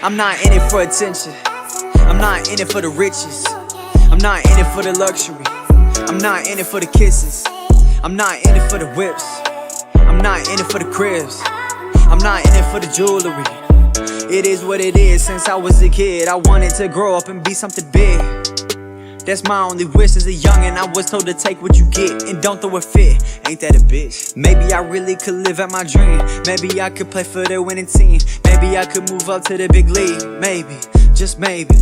I'm not in it for attention. I'm not in it for the riches. I'm not in it for the luxury. I'm not in it for the kisses. I'm not in it for the whips. I'm not in it for the cribs. I'm not in it for the jewelry. It is what it is. Since I was a kid, I wanted to grow up and be something big. That's my only wish as a youngin'. I was told to take what you get and don't throw a fit. Ain't that a bitch? Maybe I really could live out my dream. Maybe I could play for the winning team. Maybe I could move up to the big league. Maybe, just maybe.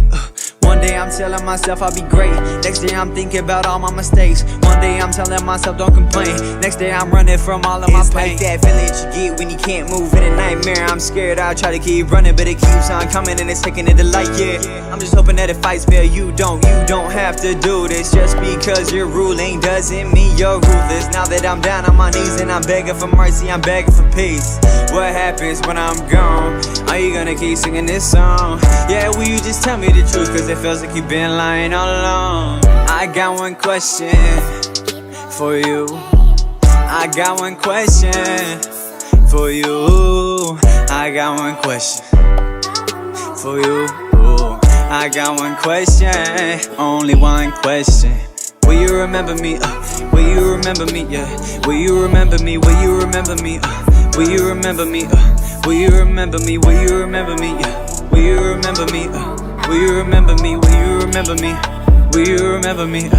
One day I'm telling myself I'll be great. Next day I'm thinking about all my mistakes. One day I'm telling myself don't complain. Next day I'm running from all of my pain. It's like that feeling that you get when you can't move in a nightmare. I'm scared, I try to keep running, but it keeps on coming and it's taking it to light, yeah. I'm just hoping that it fights fair. You don't have to do this. Just because you're ruling doesn't mean you're ruthless. Now that I'm down on my knees and I'm begging for mercy, I'm begging for peace. What happens when I'm gone? Are you gonna keep singing this song? Yeah, will you just tell me the truth? Cause it feels like you've been lying all along. I got one question for you. I got one question for you. I got one question for you. I got one question, only one question. Will you remember me? Will you remember me? Yeah. Will you remember me? Will you remember me? Will you remember me? Will you remember me? Will you remember me? Yeah. Will you remember me? Will you remember me? Will you remember me? Will you remember me?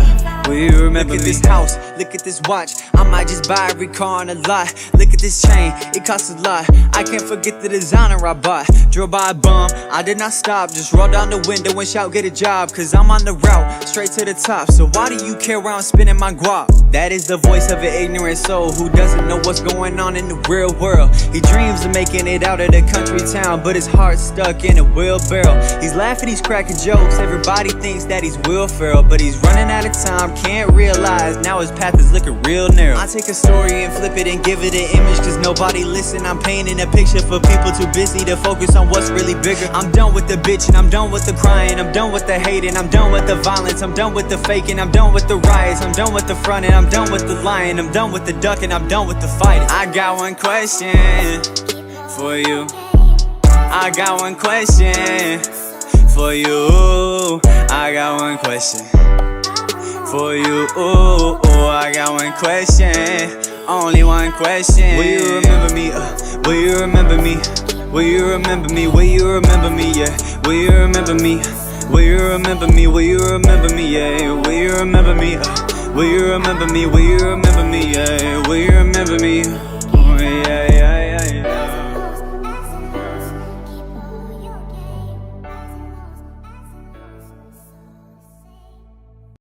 Will you remember me? Look at this house, look at this watch. I might just buy every car on the lot. Look at this chain, it costs a lot. I can't forget the designer I bought. Drove by a bum, I did not stop. Just roll down the window and shout, get a job. Cause I'm on the route, straight to the top. So why do you care where I'm spending my guap? That is the voice of an ignorant soul who doesn't know what's going on in the real world. He dreams of making it out of the country town, but his heart's stuck in a wheelbarrow. He's laughing, he's cracking jokes. Everybody thinks that he's Will Ferrell, but he's running out of time, can't realize now his path is looking real narrow. I take a story and flip it and give it an image, cause nobody listen. I'm painting a picture for people too busy to focus on what's really bigger. I'm done with the bitching, I'm done with the crying, I'm done with the hating, I'm done with the violence, I'm done with the faking, I'm done with the riots, I'm done with the fronting, I'm done with the lying, I'm done with the ducking, I'm done with the fighting. I got one question for you. I got one question for you. I got one question for you. I got one question, only one question. Will you remember me? Will you remember me? Will you remember me? Will you remember me? Yeah. Will you remember me? Will you remember me? Will you remember me? Yeah. Will you remember me? Will you remember me? Will you remember me? Yeah. Will you remember me?